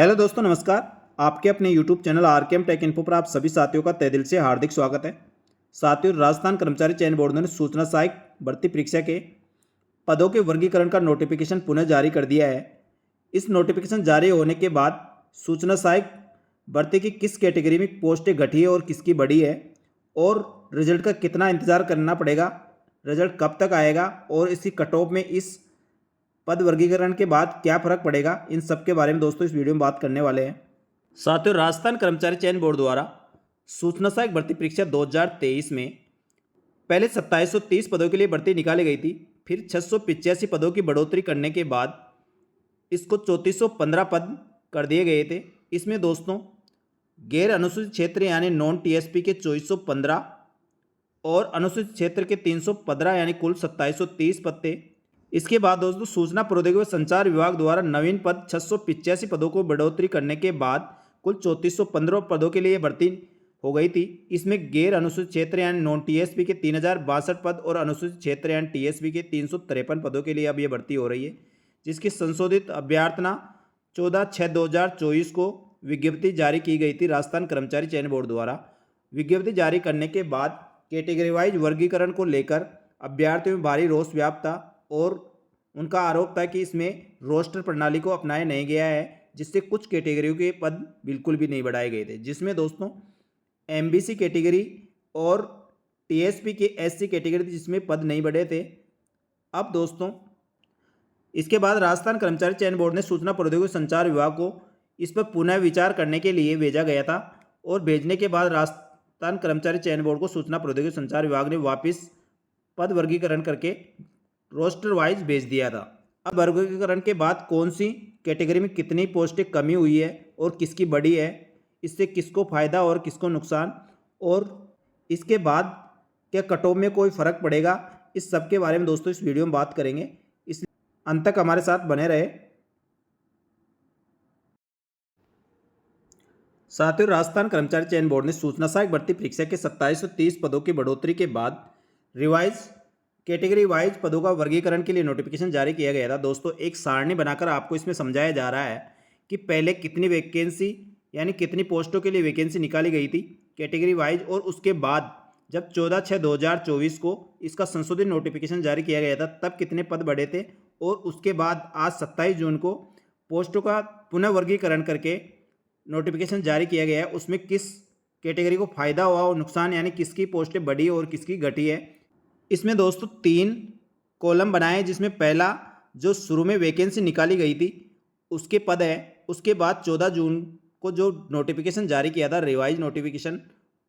Hello दोस्तों, नमस्कार। आपके अपने YouTube channel RKM take info पर आप सभी साथियों का तहे दिल से हार्दिक स्वागत है। साथियों, राजस्थान कर्मचारी चयन बोर्ड ने सूचना सहायक भर्ती परीक्षा के पदों के वर्गीकरण का नोटिफिकेशन पुनः जारी कर दिया है। इस नोटिफिकेशन जारी होने के बाद सूचना सहायक भर्ती की किस कैटेगरी में पोस्टें घटी है और किसकी बढ़ी है, और रिजल्ट का कितना इंतजार करना पड़ेगा, रिजल्ट कब तक आएगा और इसकी कट ऑफ में इस पद वर्गीकरण के बाद क्या फर्क पड़ेगा, इन सब के बारे में दोस्तों इस वीडियो में बात करने वाले हैं। साथियों, राजस्थान कर्मचारी चयन बोर्ड द्वारा सूचना सहायक भर्ती परीक्षा 2023 में पहले 2730 पदों के लिए भर्ती निकाली गई थी। फिर 685 पदों की बढ़ोतरी करने के बाद इसको 3415 पद कर दिए गए थे। इसमें दोस्तों गैर अनुसूचित क्षेत्र यानी नॉन टीएसपी के 2415 और अनुसूचित क्षेत्र के 315 यानी कुल 2730 पद थे। इसके बाद दोस्तों सूचना प्रौद्योगिकी व संचार विभाग द्वारा नवीन पद 685 पदों को बढ़ोतरी करने के बाद कुल 3415 पदों के लिए भर्ती हो गई थी। इसमें गैर अनुसूचित क्षेत्र यानी नॉन टीएसपी के 3062 पद और अनुसूचित क्षेत्र यानी टीएसपी के 353 पदों के लिए अब ये भर्ती हो रही है, जिसकी संशोधित अभ्यर्थना 14/6/2024 को विज्ञप्ति जारी की गई थी राजस्थान कर्मचारी चयन बोर्ड द्वारा। विज्ञप्ति जारी करने के बाद कैटेगरी वाइज वर्गीकरण को लेकर अभ्यर्थियों में भारी रोष व्याप्त था और उनका आरोप था कि इसमें रोस्टर प्रणाली को अपनाया नहीं गया है, जिससे कुछ कैटेगरियों के पद बिल्कुल भी नहीं बढ़ाए गए थे, जिसमें दोस्तों एमबीसी कैटेगरी और टीएसपी के एससी कैटेगरी थी जिसमें पद नहीं बढ़े थे। अब दोस्तों इसके बाद राजस्थान कर्मचारी चयन बोर्ड ने सूचना प्रौद्योगिकी संचार विभाग को इस पर पुनः विचार करने के लिए भेजा गया था, और भेजने के बाद राजस्थान कर्मचारी चयन बोर्ड को सूचना प्रौद्योगिकी संचार विभाग ने वापस पद वर्गीकरण करके रोस्टर वाइज भेज दिया था। अब वर्गीकरण के बाद कौन सी कैटेगरी में कितनी पोस्टें कमी हुई है और किसकी बढ़ी है, इससे किसको फ़ायदा और किसको नुकसान, और इसके बाद क्या कट ऑफ में कोई फ़र्क पड़ेगा, इस सब के बारे में दोस्तों इस वीडियो में बात करेंगे, इसलिए अंत तक हमारे साथ बने रहे। साथियों, राजस्थान कर्मचारी चयन बोर्ड ने सूचना सहायक भर्ती परीक्षा के 2730 पदों की बढ़ोतरी के बाद रिवाइज कैटेगरी वाइज पदों का वर्गीकरण के लिए नोटिफिकेशन जारी किया गया था। दोस्तों एक सारणी बनाकर आपको इसमें समझाया जा रहा है कि पहले कितनी वैकेंसी यानी कितनी पोस्टों के लिए वैकेंसी निकाली गई थी कैटेगरी वाइज, और उसके बाद जब 14/6/2024 को इसका संशोधित नोटिफिकेशन जारी किया गया था तब कितने पद बढ़े थे, और उसके बाद आज 27 जून को पोस्टों का पुनः वर्गीकरण करके नोटिफिकेशन जारी किया गया है, उसमें किस कैटेगरी को फ़ायदा हुआ और नुकसान यानी किसकी पोस्टें बढ़ी और किसकी घटी है। इसमें दोस्तों 3 कॉलम बनाए, जिसमें पहला जो शुरू में वैकेंसी निकाली गई थी उसके पद है, उसके बाद 14 जून को जो नोटिफिकेशन जारी किया था रिवाइज नोटिफिकेशन,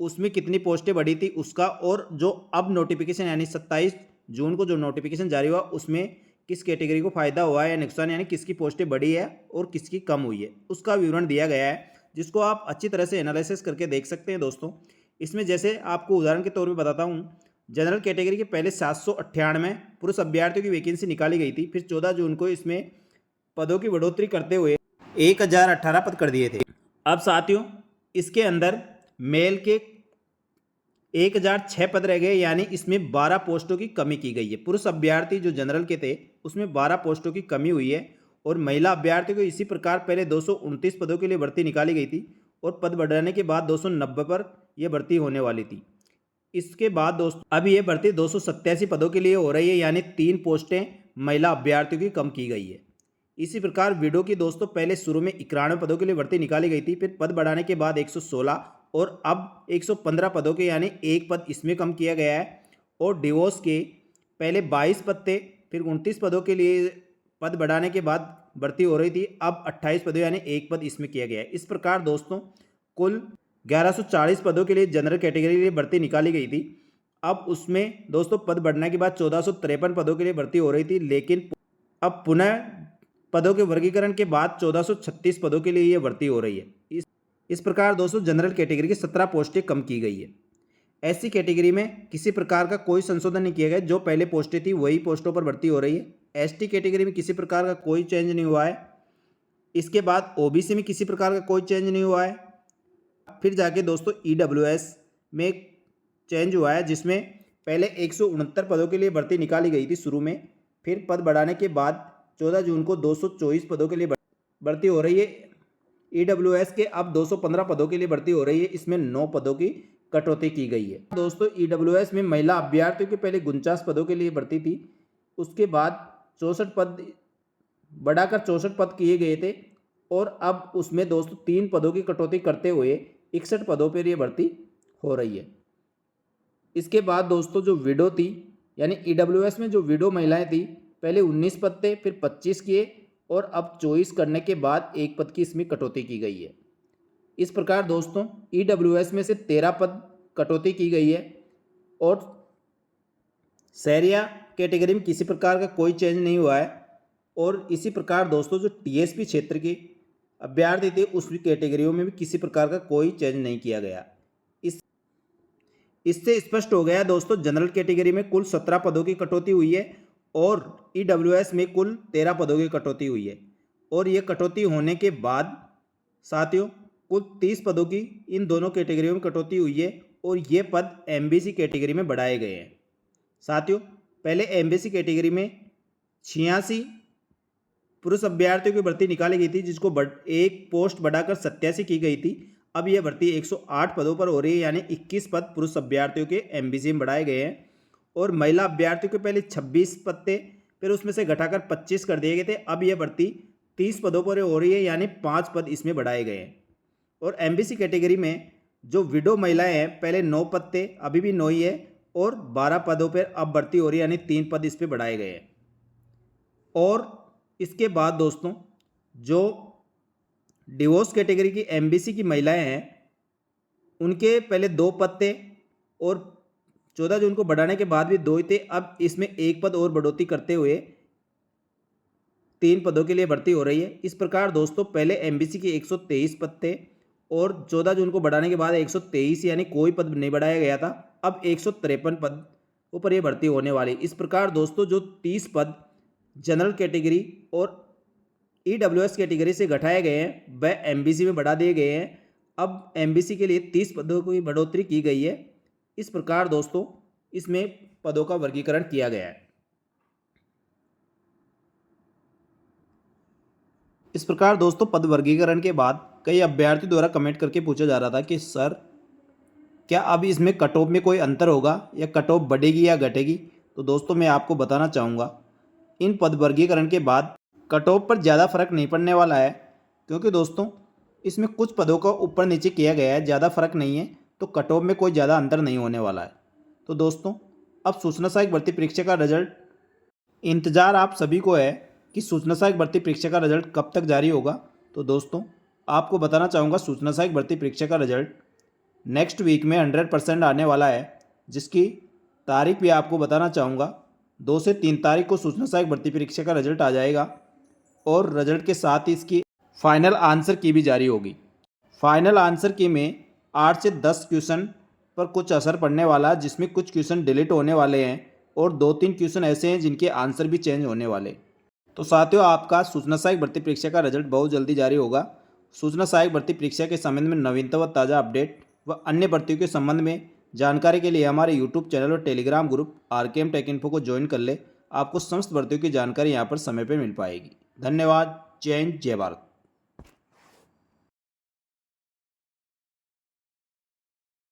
उसमें कितनी पोस्टें बढ़ी थी उसका, और जो अब नोटिफिकेशन यानी 27 जून को जो नोटिफिकेशन जारी हुआ उसमें किस कैटेगरी को फ़ायदा हुआ है या नुकसान यानी किसकी पोस्टें बढ़ी है और किसकी कम हुई है, उसका विवरण दिया गया है, जिसको आप अच्छी तरह से एनालिसिस करके देख सकते हैं। दोस्तों इसमें जैसे आपको उदाहरण के तौर पर बताता हूँ, जनरल कैटेगरी के पहले 798 पुरुष अभ्यर्थियों की वैकेंसी निकाली गई थी। फिर 14 जून को इसमें पदों की बढ़ोतरी करते हुए 1018 पद कर दिए थे। अब साथियों इसके अंदर मेल के 1006 पद रह गए, यानी इसमें 12 पोस्टों की कमी की गई है। पुरुष अभ्यर्थी जो जनरल के थे उसमें 12 पोस्टों की कमी हुई है, और महिला अभ्यर्थी को इसी प्रकार पहले 229 पदों के लिए भर्ती निकाली गई थी, और पद बढ़ाने के बाद 290 पर यह भर्ती होने वाली थी। इसके बाद दोस्तों अब ये भर्ती 287 पदों के लिए हो रही है, यानी 3 पोस्टें महिला अभ्यर्थियों की कम की गई है। इसी प्रकार विडो की दोस्तों पहले शुरू में 91 पदों के लिए भर्ती निकाली गई थी, फिर पद बढ़ाने के बाद 116 और अब 115 पदों के यानी 1 पद इसमें कम किया गया है। और डिवोर्स के पहले 22 पद थे, फिर 29 पदों के लिए पद बढ़ाने के बाद भर्ती हो रही थी, अब 28 पदों यानी 1 पद इसमें किया गया है। इस प्रकार दोस्तों कुल 1140 पदों के लिए जनरल कैटेगरी के लिए भर्ती निकाली गई थी। अब उसमें दोस्तों पद बढ़ने के बाद 1453 पदों के लिए भर्ती हो रही थी, लेकिन अब पुनः पदों के वर्गीकरण के बाद 1436 पदों के लिए ये भर्ती हो रही है। इस प्रकार दोस्तों जनरल कैटेगरी की 17 पोस्टें कम की गई है। एससी कैटेगरी में किसी प्रकार का कोई संशोधन नहीं किया गया, जो पहले पोस्टें थी वही पोस्टों पर भर्ती हो रही है। एसटी कैटेगरी में किसी प्रकार का कोई चेंज नहीं हुआ है। इसके बाद ओबीसी में किसी प्रकार का कोई चेंज नहीं हुआ है। फिर जाके दोस्तों ईडब्ल्यूएस में चेंज हुआ है, जिसमें पहले 169 पदों के लिए भर्ती निकाली गई थी शुरू में, फिर पद बढ़ाने के बाद 14 जून को 224 पदों के लिए भर्ती हो रही है। ईडब्ल्यूएस के अब 215 पदों के लिए भर्ती हो रही है। इसमें 9 पदों की कटौती की गई है। दोस्तों ईडब्ल्यूएस में महिला अभ्यर्थियों के पहले 49 पदों के लिए भर्ती थी, उसके बाद 64 पद बढ़ाकर 64 पद किए गए थे और अब उसमें दोस्तों 3 पदों की कटौती करते हुए 61 पदों पर ये भर्ती हो रही है। इसके बाद दोस्तों जो विडो थी, यानी ईडब्ल्यूएस में जो विडो महिलाएं थी, पहले 19 पद थे, फिर 25 किए और अब 24 करने के बाद 1 पद की इसमें कटौती की गई है। इस प्रकार दोस्तों ईडब्ल्यूएस में से 13 पद कटौती की गई है और शहरिया कैटेगरी में किसी प्रकार का कोई चेंज नहीं हुआ है। और इसी प्रकार दोस्तों जो टीएसपी क्षेत्र के अभ्यर्थी थे उस कैटेगरियों में भी किसी प्रकार का कोई चेंज नहीं किया गया। इससे स्पष्ट हो गया दोस्तों जनरल कैटेगरी में कुल 17 पदों की कटौती हुई है और ईडब्ल्यूएस में कुल 13 पदों की कटौती हुई है। और ये कटौती होने के बाद साथियों कुल 30 पदों की इन दोनों कैटेगरियों में कटौती हुई है और ये पद एमबीसी कैटेगरी में बढ़ाए गए हैं। साथियों पहले एमबीसी कैटेगरी में 86 पुरुष अभ्यर्थियों की भर्ती निकाली गई थी, जिसको एक पोस्ट बढ़ाकर 87 की गई थी। अब यह भर्ती 108 पदों पर हो रही है, यानी 21 पद पुरुष अभ्यर्थियों के एमबीसी में बढ़ाए गए हैं। और महिला अभ्यर्थियों के पहले 26 पद थे, फिर उसमें से घटाकर 25 कर दिए गए थे। अब यह भर्ती 30 पदों पर हो रही है, यानी 5 पद इसमें बढ़ाए गए हैं। और एमबीसी कैटेगरी में जो विडो महिलाएं हैं, पहले 9 पद थे, अभी भी 9 ही है और 12 पदों पर अब भर्ती हो रही है, यानी 3 पद इस पर बढ़ाए गए हैं। और इसके बाद दोस्तों जो डिवोर्स कैटेगरी की एमबीसी की महिलाएं हैं, उनके पहले 2 पद थे और 14 जून को बढ़ाने के बाद भी 2 ही थे। अब इसमें 1 पद और बढ़ोतरी करते हुए 3 पदों के लिए भर्ती हो रही है। इस प्रकार दोस्तों पहले एमबीसी के 123 पद थे और 14 जून को बढ़ाने के बाद 123, यानी कोई पद नहीं बढ़ाया गया था। अब 153 पद ऊपर ये भर्ती होने वाली। इस प्रकार दोस्तों जो 30 पद जनरल कैटेगरी और ईडब्ल्यूएस कैटेगरी से घटाए गए हैं वह एमबीसी में बढ़ा दिए गए हैं। अब एमबीसी के लिए 30 पदों की बढ़ोतरी की गई है। इस प्रकार दोस्तों इसमें पदों का वर्गीकरण किया गया है। इस प्रकार दोस्तों पद वर्गीकरण के बाद कई अभ्यर्थियों द्वारा कमेंट करके पूछा जा रहा था कि सर क्या अब इसमें कट ऑफ में कोई अंतर होगा या कट ऑफ बढ़ेगी या घटेगी। तो दोस्तों मैं आपको बताना चाहूँगा इन पद वर्गीकरण के बाद कट ऑफ पर ज़्यादा फर्क नहीं पड़ने वाला है, क्योंकि दोस्तों इसमें कुछ पदों का ऊपर नीचे किया गया है, ज़्यादा फर्क नहीं है, तो कट ऑफ में कोई ज़्यादा अंतर नहीं होने वाला है। तो दोस्तों अब सूचना सहायक भर्ती परीक्षा का रिजल्ट इंतज़ार आप सभी को है कि सूचना सहायक भर्ती परीक्षा का रिजल्ट कब तक जारी होगा। तो दोस्तों आपको बताना चाहूँगा सूचना सहायक भर्ती परीक्षा का रिजल्ट नेक्स्ट वीक में 100% आने वाला है, जिसकी तारीख भी आपको बताना चाहूँगा 2 से 3 तारीख को सूचना सहायक भर्ती परीक्षा का रिजल्ट आ जाएगा और रिजल्ट के साथ ही इसकी फाइनल आंसर की भी जारी होगी। फाइनल आंसर की में 8 से 10 क्वेश्चन पर कुछ असर पड़ने वाला है, जिसमें कुछ क्वेश्चन डिलीट होने वाले हैं और 2-3 क्वेश्चन ऐसे हैं जिनके आंसर भी चेंज होने वाले। तो साथियों आपका सूचना सहायक भर्ती परीक्षा का रिजल्ट बहुत जल्दी जारी होगा। सूचना सहायक भर्ती परीक्षा के संबंध में नवीनतम व ताज़ा अपडेट व अन्य भर्तियों के संबंध में जानकारी के लिए हमारे यूट्यूब चैनल और Telegram group RKM take info को ज्वाइन कर ले। आपको समस्त भर्तियों की जानकारी यहाँ पर समय पर मिल पाएगी। धन्यवाद। जय हिंद, जय भारत।